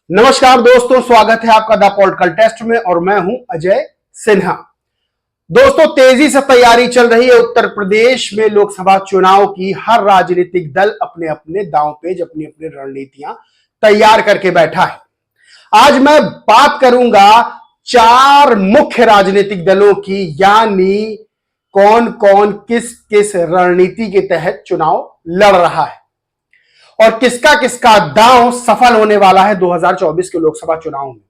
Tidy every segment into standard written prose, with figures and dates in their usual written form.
नमस्कार दोस्तों, स्वागत है आपका द पॉलिटिकल टेस्ट में और मैं हूं अजय सिन्हा। दोस्तों, तेजी से तैयारी चल रही है उत्तर प्रदेश में लोकसभा चुनाव की। हर राजनीतिक दल अपने अपने दांव पेच, अपनी अपनी रणनीतियां तैयार करके बैठा है। आज मैं बात करूंगा चार मुख्य राजनीतिक दलों की, यानी कौन कौन किस किस रणनीति के तहत चुनाव लड़ रहा है और किसका किसका दांव सफल होने वाला है 2024 के लोकसभा चुनाव में।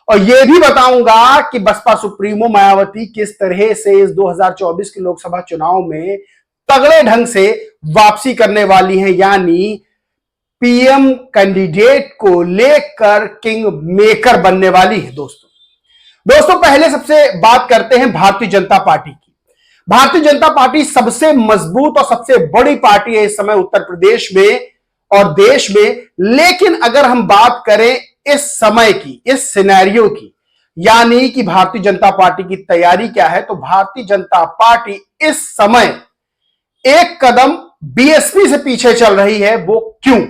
और यह भी बताऊंगा कि बसपा सुप्रीमो मायावती किस तरह से इस 2024 के लोकसभा चुनाव में तगड़े ढंग से वापसी करने वाली है, यानी पीएम कैंडिडेट को लेकर किंग मेकर बनने वाली है। दोस्तों पहले सबसे बात करते हैं भारतीय जनता पार्टी की। भारतीय जनता पार्टी सबसे मजबूत और सबसे बड़ी पार्टी है इस समय उत्तर प्रदेश में और देश में। लेकिन अगर हम बात करें इस समय की, इस सिनेरियो की, यानी कि भारतीय जनता पार्टी की तैयारी क्या है, तो भारतीय जनता पार्टी इस समय एक कदम बीएसपी से पीछे चल रही है। वो क्यों?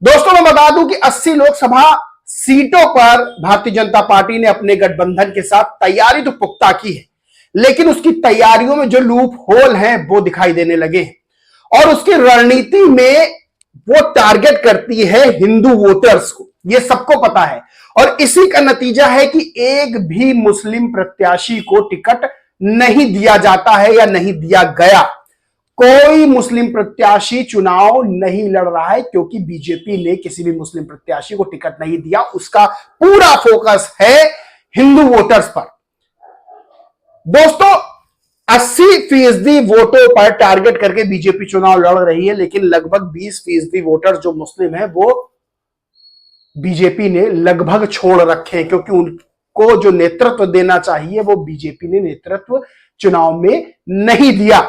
दोस्तों मैं बता दूं कि 80 लोकसभा सीटों पर भारतीय जनता पार्टी ने अपने गठबंधन के साथ तैयारी तो पुख्ता की है, लेकिन उसकी तैयारियों में जो लूप होल हैं वो दिखाई देने लगे हैं और उसकी रणनीति में वो टारगेट करती है हिंदू वोटर्स को, ये सबको पता है। और इसी का नतीजा है कि एक भी मुस्लिम प्रत्याशी को टिकट नहीं दिया जाता है या नहीं दिया गया। कोई मुस्लिम प्रत्याशी चुनाव नहीं लड़ रहा है क्योंकि बीजेपी ने किसी भी मुस्लिम प्रत्याशी को टिकट नहीं दिया। उसका पूरा फोकस है हिंदू वोटर्स पर। दोस्तों 80% वोटों पर टारगेट करके बीजेपी चुनाव लड़ रही है, लेकिन लगभग 20% वोटर जो मुस्लिम है वो बीजेपी ने लगभग छोड़ रखे हैं, क्योंकि उनको जो नेतृत्व देना चाहिए वो बीजेपी ने नेतृत्व चुनाव में नहीं दिया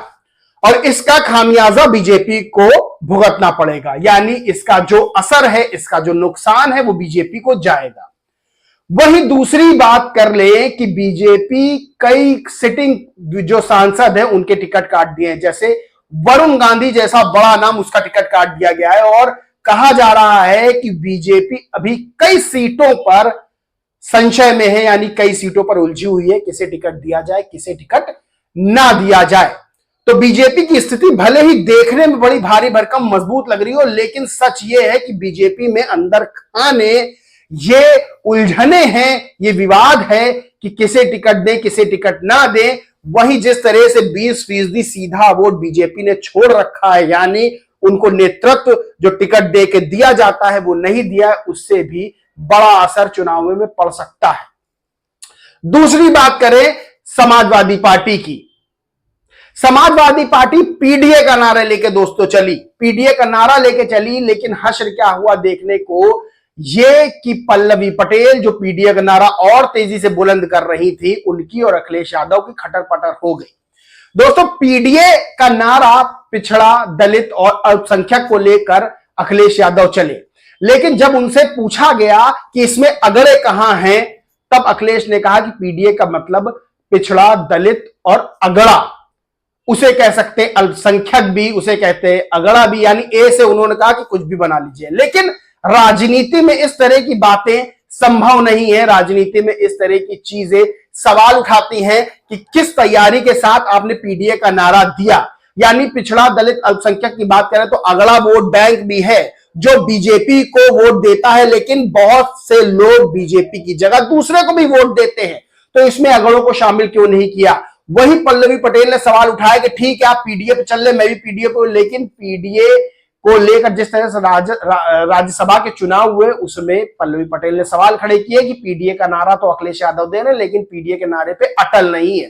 और इसका खामियाजा बीजेपी को भुगतना पड़ेगा। यानी इसका जो असर है, इसका जो नुकसान है वो बीजेपी को जाएगा। वही दूसरी बात कर ले कि बीजेपी कई सिटिंग जो सांसद हैं उनके टिकट काट दिए हैं, जैसे वरुण गांधी जैसा बड़ा नाम, उसका टिकट काट दिया गया है और कहा जा रहा है कि बीजेपी अभी कई सीटों पर संशय में है, यानी कई सीटों पर उलझी हुई है, किसे टिकट दिया जाए किसे टिकट ना दिया जाए। तो बीजेपी की स्थिति भले ही देखने में बड़ी भारी भरकम मजबूत लग रही हो, लेकिन सच ये है कि बीजेपी में अंदर खाने ये उलझने हैं, ये विवाद है कि किसे टिकट दें किसे टिकट ना दें। वही जिस तरह से 20% सीधा वोट बीजेपी ने छोड़ रखा है, यानी उनको नेतृत्व जो टिकट दे के दिया जाता है वो नहीं दिया, उससे भी बड़ा असर चुनाव में पड़ सकता है। दूसरी बात करें समाजवादी पार्टी की। समाजवादी पार्टी पीडीए का नारा लेके दोस्तों चली, पीडीए का नारा लेके चली, लेकिन हश्र क्या हुआ देखने को ये कि पल्लवी पटेल जो पीडीए का नारा और तेजी से बुलंद कर रही थी, उनकी और अखिलेश यादव की खटर पटर हो गई। दोस्तों पीडीए का नारा पिछड़ा, दलित और अल्पसंख्यक को लेकर अखिलेश यादव चले, लेकिन जब उनसे पूछा गया कि इसमें अगड़े कहां हैं, तब अखिलेश ने कहा कि पीडीए का मतलब पिछड़ा, दलित और अगड़ा, उसे कह सकते अल्पसंख्यक भी, उसे कहते अगड़ा भी, यानी ए से उन्होंने कहा कि कुछ भी बना लीजिए। लेकिन राजनीति में इस तरह की बातें संभव नहीं है। राजनीति में इस तरह की चीजें सवाल उठाती हैं कि किस तैयारी के साथ आपने पीडीए का नारा दिया। यानी पिछड़ा, दलित, अल्पसंख्यक की बात करें तो अगला वोट बैंक भी है जो बीजेपी को वोट देता है, लेकिन बहुत से लोग बीजेपी की जगह दूसरे को भी वोट देते हैं, तो इसमें अगड़ों को शामिल क्यों नहीं किया। वही पल्लवी पटेल ने सवाल उठाया कि ठीक है आप पीडीए पे चल रहे, मैं भी पीडीए पे, लेकिन पीडीए को लेकर जिस तरह से राज्यसभा के चुनाव हुए उसमें पल्लवी पटेल ने सवाल खड़े किए कि पीडीए का नारा तो अखिलेश यादव दे रहे, लेकिन पीडीए के नारे पे अटल नहीं है।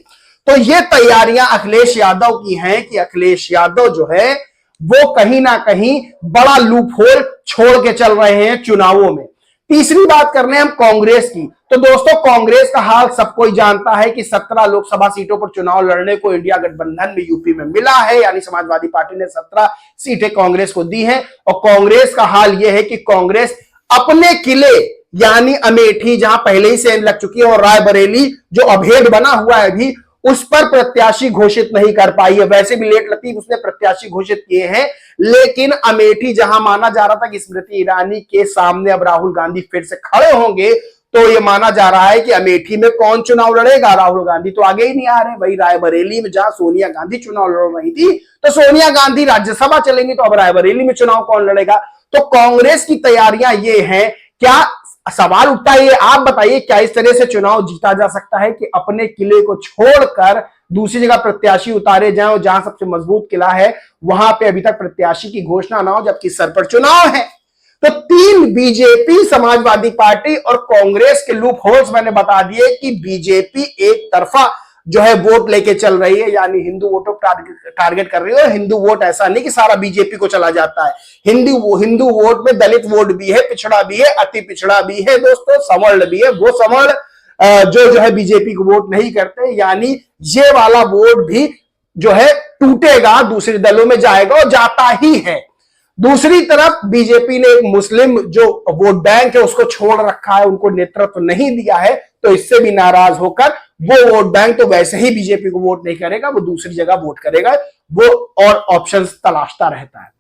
तो ये तैयारियां अखिलेश यादव की हैं कि अखिलेश यादव जो है वो कहीं ना कहीं बड़ा लूप होल छोड़ के चल रहे हैं चुनावों में। तीसरी बात कर रहे हैं हम कांग्रेस की। तो दोस्तों कांग्रेस का हाल सब कोई जानता है कि 17 लोकसभा सीटों पर चुनाव लड़ने को इंडिया गठबंधन में यूपी में मिला है, यानी समाजवादी पार्टी ने 17 सीटें कांग्रेस को दी हैं। और कांग्रेस का हाल यह है कि कांग्रेस अपने किले यानी अमेठी, जहां पहले ही से लग चुकी है, और रायबरेली जो अभेद बना हुआ है अभी, उस पर प्रत्याशी घोषित नहीं कर पाई है। वैसे भी लेट लतीफ उसने प्रत्याशी घोषित किए हैं, लेकिन अमेठी जहां माना जा रहा था कि स्मृति ईरानी के सामने अब राहुल गांधी फिर से खड़े होंगे, तो यह माना जा रहा है कि अमेठी में कौन चुनाव लड़ेगा? राहुल गांधी तो आगे ही नहीं आ रहे। वही रायबरेली में जहां सोनिया गांधी चुनाव लड़ रही थी, तो सोनिया गांधी राज्यसभा चलेंगी, तो अब रायबरेली में चुनाव कौन लड़ेगा? तो कांग्रेस की तैयारियां ये हैं। क्या सवाल उठता है, आप बताइए, क्या इस तरह से चुनाव जीता जा सकता है कि अपने किले को छोड़कर दूसरी जगह प्रत्याशी उतारे जाएं और जहां सबसे मजबूत किला है वहां पे अभी तक प्रत्याशी की घोषणा ना हो, जबकि सर पर चुनाव है? तो तीन, बीजेपी, समाजवादी पार्टी और कांग्रेस के लूप होल्स मैंने बता दिए कि बीजेपी एक तरफा जो है वोट लेके चल रही है, यानी हिंदू वोटों टारगेट कर रही है। और हिंदू वोट ऐसा नहीं कि सारा बीजेपी को चला जाता है। हिंदू वोट में दलित वोट भी है, पिछड़ा भी है, अति पिछड़ा भी है दोस्तों, सवर्ण भी है। वो सवर्ण जो है बीजेपी को वोट नहीं करते, यानी ये वाला वोट भी जो है टूटेगा, दूसरे दलों में जाएगा और जाता ही है। दूसरी तरफ बीजेपी ने एक मुस्लिम जो वोट बैंक है उसको छोड़ रखा है, उनको नेतृत्व नहीं दिया है, तो इससे भी नाराज होकर वो वोट बैंक तो वैसे ही बीजेपी को वोट नहीं करेगा, वो दूसरी जगह वोट करेगा, वो और ऑप्शंस तलाशता रहता है।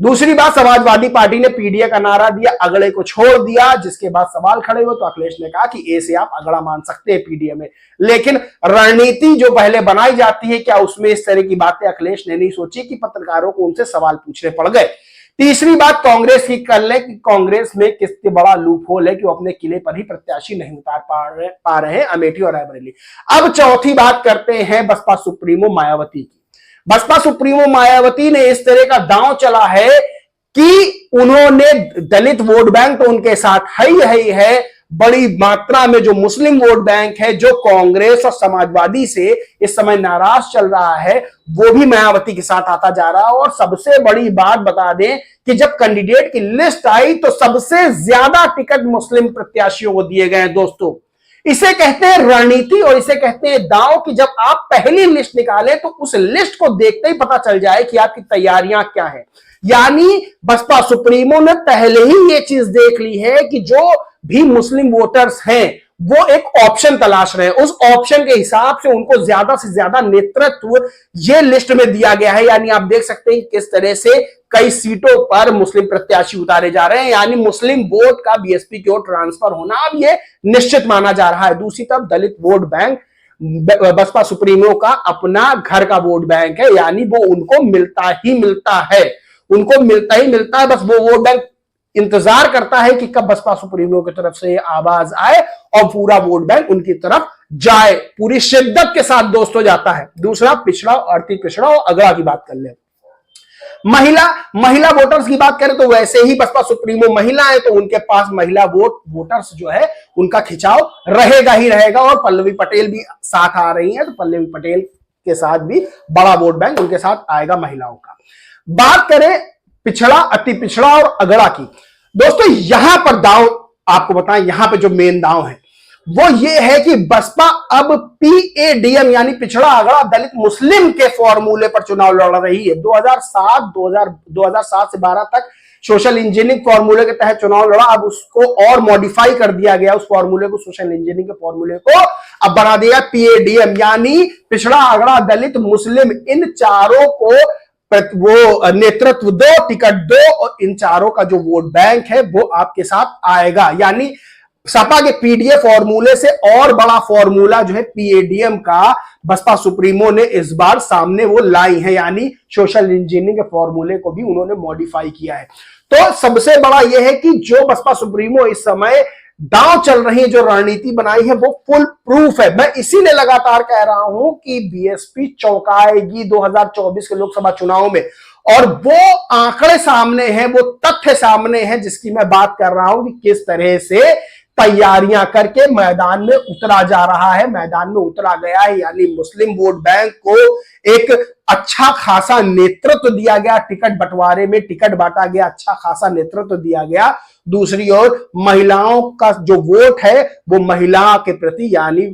दूसरी बात, समाजवादी पार्टी ने पीडीए का नारा दिया, अगड़े को छोड़ दिया, जिसके बाद सवाल खड़े हुए। तो अखिलेश ने कहा कि ए से आप अगड़ा मान सकते हैं पीडीए में, लेकिन रणनीति जो पहले बनाई जाती है, क्या उसमें इस तरह की बातें अखिलेश ने नहीं सोची कि पत्रकारों को उनसे सवाल पूछने पड़ गए? तीसरी बात कांग्रेस की कर ले कि कांग्रेस में किससे बड़ा लूप होल है कि वो अपने किले पर ही प्रत्याशी नहीं उतार पा रहे हैं, अमेठी और रायबरेली। अब चौथी बात करते हैं बसपा सुप्रीमो मायावती की। बसपा सुप्रीमो मायावती ने इस तरह का दांव चला है कि उन्होंने दलित वोट बैंक तो उनके साथ है ही है, बड़ी मात्रा में जो मुस्लिम वोट बैंक है, जो कांग्रेस और समाजवादी से इस समय नाराज चल रहा है, वो भी मायावती के साथ आता जा रहा है। और सबसे बड़ी बात बता दें कि जब कैंडिडेट की लिस्ट आई तो सबसे ज्यादा टिकट मुस्लिम प्रत्याशियों को दिए गए हैं दोस्तों। इसे कहते हैं रणनीति और इसे कहते हैं दांव कि जब आप पहली लिस्ट निकाले तो उस लिस्ट को देखते ही पता चल जाए कि आपकी तैयारियां क्या है। यानी बसपा सुप्रीमो ने पहले ही ये चीज देख ली है कि जो भी मुस्लिम वोटर्स हैं वो एक ऑप्शन तलाश रहे हैं, उस ऑप्शन के हिसाब से उनको ज्यादा से ज्यादा नेतृत्व ये लिस्ट में दिया गया है। यानी आप देख सकते हैं किस तरह से कई सीटों पर मुस्लिम प्रत्याशी उतारे जा रहे हैं, यानी मुस्लिम वोट का बीएसपी की ओर ट्रांसफर होना अब ये निश्चित माना जा रहा है। दूसरी तरफ दलित वोट बैंक बसपा सुप्रीमो का अपना घर का वोट बैंक है, यानी वो उनको मिलता ही मिलता है, उनको मिलता ही मिलता है। बस वो वोट बैंक इंतजार करता है कि कब बसपा सुप्रीमो की तरफ से आवाज आए और पूरा वोट बैंक उनकी तरफ जाए, पूरी शिद्दत के साथ दोस्तों जाता है। दूसरा, पिछड़ा, अति पिछड़ा और अगड़ा की बात कर ले। महिला वोटर्स की बात करें तो वैसे ही बसपा सुप्रीमो महिला है, तो उनके पास महिला वोटर्स जो है उनका खिंचाव रहेगा ही रहेगा। और पल्लवी पटेल भी साथ आ रही है, तो पल्लवी पटेल के साथ भी बड़ा वोट बैंक उनके साथ आएगा महिलाओं का। बात करें पिछड़ा, अति पिछड़ा और अगड़ा की, दोस्तों यहां पर दांव आपको बताएं, यहां पे जो मेन दांव है वो ये है कि बसपा अब पीएडीएम यानी पिछड़ा, अगड़ा, दलित, मुस्लिम के फॉर्मूले पर चुनाव लड़ रही है। 2007 से 12 तक सोशल इंजीनियरिंग फॉर्मूले के तहत चुनाव लड़ा, अब उसको और मॉडिफाई कर दिया गया, उस फॉर्मूले को, सोशल इंजीनियरिंग के फॉर्मूले को अब बना दिया पीएडीएम, यानी पिछड़ा, अगड़ा, दलित, मुस्लिम, इन चारों को वो नेतृत्व दो, टिकट दो, और इन चारों का जो वोट बैंक है वो आपके साथ आएगा। यानी सपा के पीडीए फॉर्मूले से और बड़ा फॉर्मूला जो है पीएडीएम का बसपा सुप्रीमो ने इस बार सामने वो लाई है, यानी सोशल इंजीनियरिंग के फॉर्मूले को भी उन्होंने मॉडिफाई किया है। तो सबसे बड़ा यह है कि जो बसपा सुप्रीमो इस समय दांव चल रही है, जो रणनीति बनाई है, वो फुल प्रूफ है। मैं इसीलिए लगातार कह रहा हूं कि बीएसपी चौंकाएगी 2024 के लोकसभा चुनाव में, और वो आंकड़े सामने हैं, वो तथ्य सामने हैं जिसकी मैं बात कर रहा हूं कि किस तरह से तैयारियां करके मैदान में उतरा जा रहा है, मैदान में उतरा गया है। यानी मुस्लिम वोट बैंक को एक अच्छा खासा नेतृत्व दिया गया, टिकट बंटवारे में टिकट बांटा गया, अच्छा खासा नेतृत्व दिया गया। दूसरी ओर महिलाओं का जो वोट है वो महिला के प्रति यानी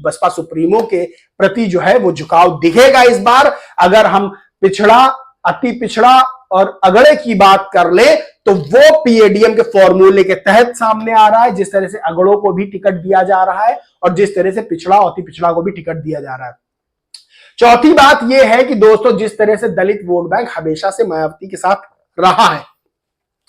बसपा सुप्रीमो के प्रति जो है वो झुकाव दिखेगा इस बार। अगर हम पिछड़ा, अति पिछड़ा और अगड़े की बात कर ले तो वो पीएडीएम के फॉर्मूले के तहत सामने आ रहा है, जिस तरह से अगड़ों को भी टिकट दिया जा रहा है और जिस तरह से पिछड़ा और अति पिछड़ा को भी टिकट दिया जा रहा है। चौथी बात यह है कि दोस्तों, जिस तरह से दलित वोट बैंक हमेशा से मायावती के साथ रहा है,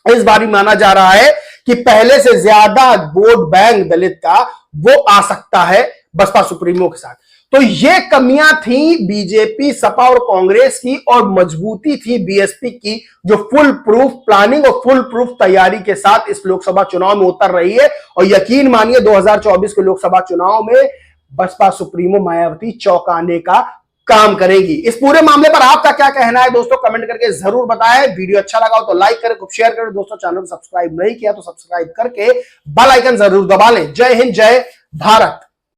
इस बार माना जा रहा है कि पहले से ज्यादा वोट बैंक दलित का वो आ सकता है बसपा सुप्रीमो के साथ। तो ये कमियां थी बीजेपी, सपा और कांग्रेस की, और मजबूती थी बीएसपी की, जो फुल प्रूफ प्लानिंग और फुल प्रूफ तैयारी के साथ इस लोकसभा चुनाव में उतर रही है। और यकीन मानिए 2024 के लोकसभा चुनाव में बसपा सुप्रीमो मायावती चौंकाने का काम करेगी। इस पूरे मामले पर आपका क्या कहना है दोस्तों, कमेंट करके जरूर बताएं। वीडियो अच्छा लगा हो तो लाइक करें, खूब शेयर करें। दोस्तों, चैनल को सब्सक्राइब नहीं किया तो सब्सक्राइब करके बेल आइकन जरूर दबा लें। जय हिंद, जय भारत।